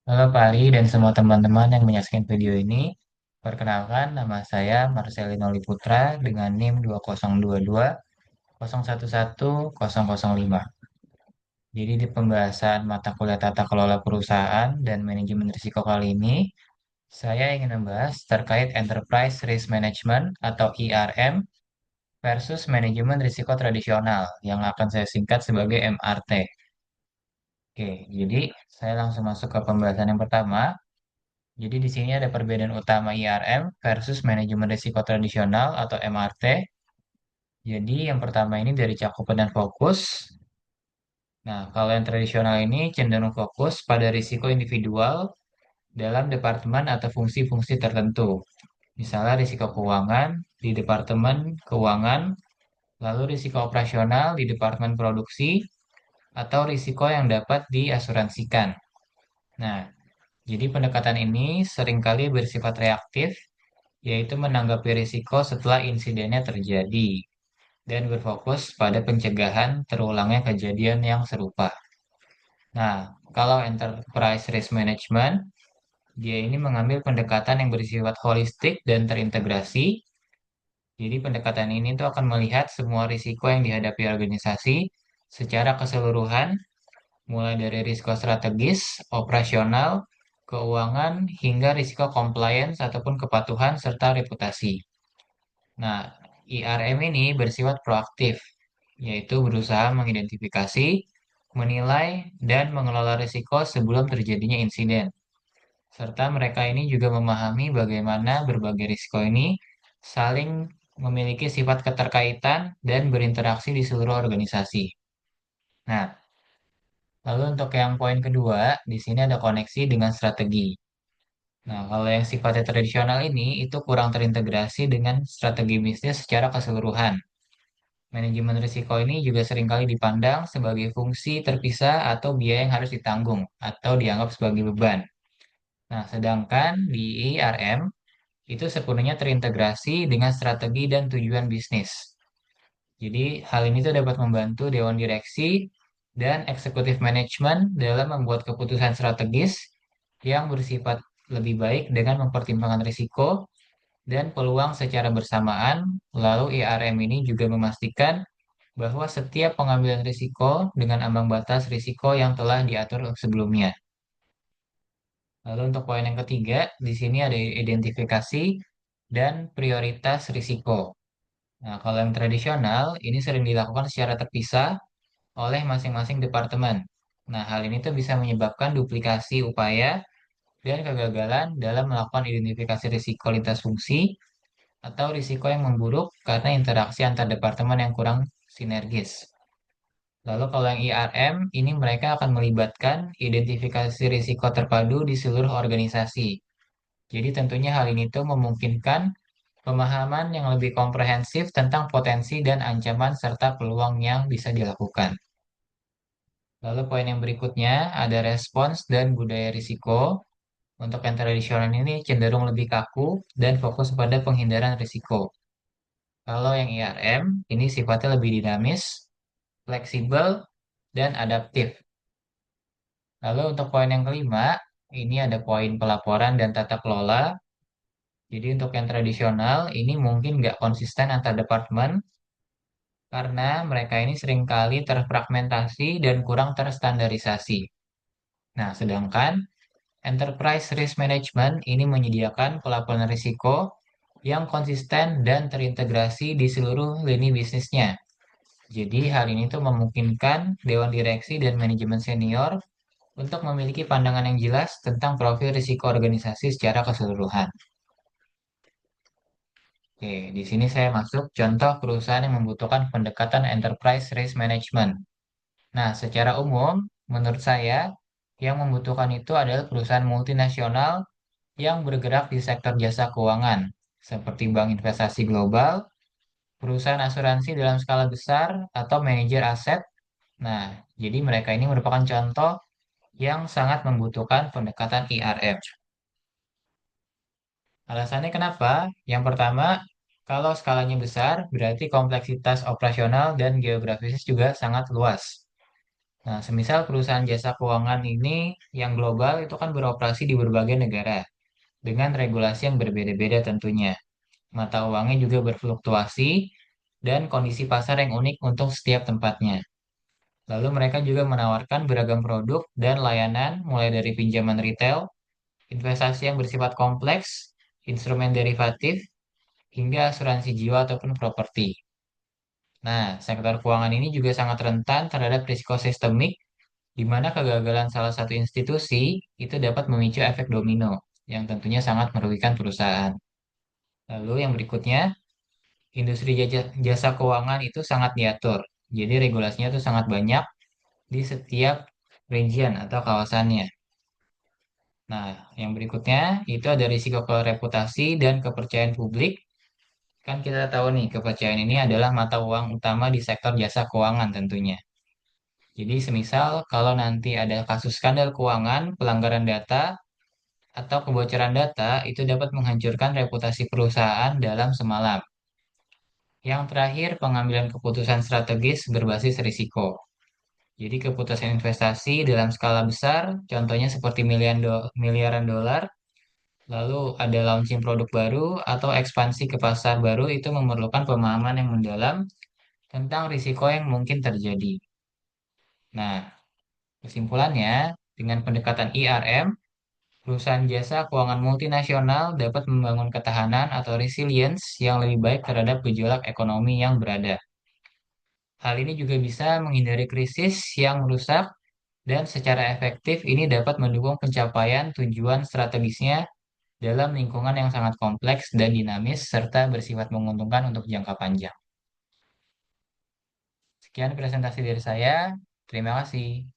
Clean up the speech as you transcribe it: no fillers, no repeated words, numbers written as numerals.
Halo Pak Ari dan semua teman-teman yang menyaksikan video ini. Perkenalkan, nama saya Marcelino Liputra dengan NIM 20220111005. Jadi di pembahasan mata kuliah tata kelola perusahaan dan manajemen risiko kali ini, saya ingin membahas terkait Enterprise Risk Management atau ERM versus manajemen risiko tradisional yang akan saya singkat sebagai MRT. Oke, jadi saya langsung masuk ke pembahasan yang pertama. Jadi di sini ada perbedaan utama IRM versus manajemen risiko tradisional atau MRT. Jadi yang pertama ini dari cakupan dan fokus. Nah, kalau yang tradisional ini cenderung fokus pada risiko individual dalam departemen atau fungsi-fungsi tertentu. Misalnya risiko keuangan di departemen keuangan, lalu risiko operasional di departemen produksi, atau risiko yang dapat diasuransikan. Nah, jadi pendekatan ini seringkali bersifat reaktif, yaitu menanggapi risiko setelah insidennya terjadi dan berfokus pada pencegahan terulangnya kejadian yang serupa. Nah, kalau enterprise risk management, dia ini mengambil pendekatan yang bersifat holistik dan terintegrasi. Jadi pendekatan ini tuh akan melihat semua risiko yang dihadapi organisasi secara keseluruhan, mulai dari risiko strategis, operasional, keuangan, hingga risiko compliance ataupun kepatuhan serta reputasi. Nah, IRM ini bersifat proaktif, yaitu berusaha mengidentifikasi, menilai, dan mengelola risiko sebelum terjadinya insiden. Serta mereka ini juga memahami bagaimana berbagai risiko ini saling memiliki sifat keterkaitan dan berinteraksi di seluruh organisasi. Nah, lalu untuk yang poin kedua, di sini ada koneksi dengan strategi. Nah, kalau yang sifatnya tradisional ini itu kurang terintegrasi dengan strategi bisnis secara keseluruhan. Manajemen risiko ini juga seringkali dipandang sebagai fungsi terpisah atau biaya yang harus ditanggung atau dianggap sebagai beban. Nah, sedangkan di IRM itu sepenuhnya terintegrasi dengan strategi dan tujuan bisnis. Jadi, hal ini tuh dapat membantu dewan direksi dan eksekutif manajemen dalam membuat keputusan strategis yang bersifat lebih baik dengan mempertimbangkan risiko dan peluang secara bersamaan. Lalu IRM ini juga memastikan bahwa setiap pengambilan risiko dengan ambang batas risiko yang telah diatur sebelumnya. Lalu untuk poin yang ketiga, di sini ada identifikasi dan prioritas risiko. Nah, kalau yang tradisional, ini sering dilakukan secara terpisah oleh masing-masing departemen. Nah, hal ini tuh bisa menyebabkan duplikasi upaya dan kegagalan dalam melakukan identifikasi risiko lintas fungsi atau risiko yang memburuk karena interaksi antar departemen yang kurang sinergis. Lalu kalau yang IRM, ini mereka akan melibatkan identifikasi risiko terpadu di seluruh organisasi. Jadi tentunya hal ini tuh memungkinkan pemahaman yang lebih komprehensif tentang potensi dan ancaman serta peluang yang bisa dilakukan. Lalu poin yang berikutnya ada respons dan budaya risiko. Untuk yang tradisional ini cenderung lebih kaku dan fokus pada penghindaran risiko. Kalau yang IRM ini sifatnya lebih dinamis, fleksibel, dan adaptif. Lalu untuk poin yang kelima, ini ada poin pelaporan dan tata kelola. Jadi untuk yang tradisional, ini mungkin nggak konsisten antar departemen karena mereka ini seringkali terfragmentasi dan kurang terstandarisasi. Nah, sedangkan Enterprise Risk Management ini menyediakan pelaporan risiko yang konsisten dan terintegrasi di seluruh lini bisnisnya. Jadi hal ini tuh memungkinkan Dewan Direksi dan manajemen senior untuk memiliki pandangan yang jelas tentang profil risiko organisasi secara keseluruhan. Oke, di sini saya masuk contoh perusahaan yang membutuhkan pendekatan enterprise risk management. Nah, secara umum, menurut saya, yang membutuhkan itu adalah perusahaan multinasional yang bergerak di sektor jasa keuangan, seperti bank investasi global, perusahaan asuransi dalam skala besar, atau manajer aset. Nah, jadi mereka ini merupakan contoh yang sangat membutuhkan pendekatan IRM. Alasannya kenapa? Yang pertama, kalau skalanya besar, berarti kompleksitas operasional dan geografis juga sangat luas. Nah, semisal perusahaan jasa keuangan ini yang global itu kan beroperasi di berbagai negara dengan regulasi yang berbeda-beda tentunya. Mata uangnya juga berfluktuasi dan kondisi pasar yang unik untuk setiap tempatnya. Lalu mereka juga menawarkan beragam produk dan layanan mulai dari pinjaman retail, investasi yang bersifat kompleks, instrumen derivatif, hingga asuransi jiwa ataupun properti. Nah, sektor keuangan ini juga sangat rentan terhadap risiko sistemik, di mana kegagalan salah satu institusi itu dapat memicu efek domino, yang tentunya sangat merugikan perusahaan. Lalu yang berikutnya, industri jasa keuangan itu sangat diatur. Jadi regulasinya itu sangat banyak di setiap region atau kawasannya. Nah, yang berikutnya itu ada risiko ke reputasi dan kepercayaan publik. Kan kita tahu nih, kepercayaan ini adalah mata uang utama di sektor jasa keuangan tentunya. Jadi semisal kalau nanti ada kasus skandal keuangan, pelanggaran data, atau kebocoran data, itu dapat menghancurkan reputasi perusahaan dalam semalam. Yang terakhir, pengambilan keputusan strategis berbasis risiko. Jadi keputusan investasi dalam skala besar, contohnya seperti miliaran dolar, lalu ada launching produk baru atau ekspansi ke pasar baru itu memerlukan pemahaman yang mendalam tentang risiko yang mungkin terjadi. Nah, kesimpulannya, dengan pendekatan IRM, perusahaan jasa keuangan multinasional dapat membangun ketahanan atau resilience yang lebih baik terhadap gejolak ekonomi yang berada. Hal ini juga bisa menghindari krisis yang merusak dan secara efektif ini dapat mendukung pencapaian tujuan strategisnya dalam lingkungan yang sangat kompleks dan dinamis serta bersifat menguntungkan untuk jangka panjang. Sekian presentasi dari saya. Terima kasih.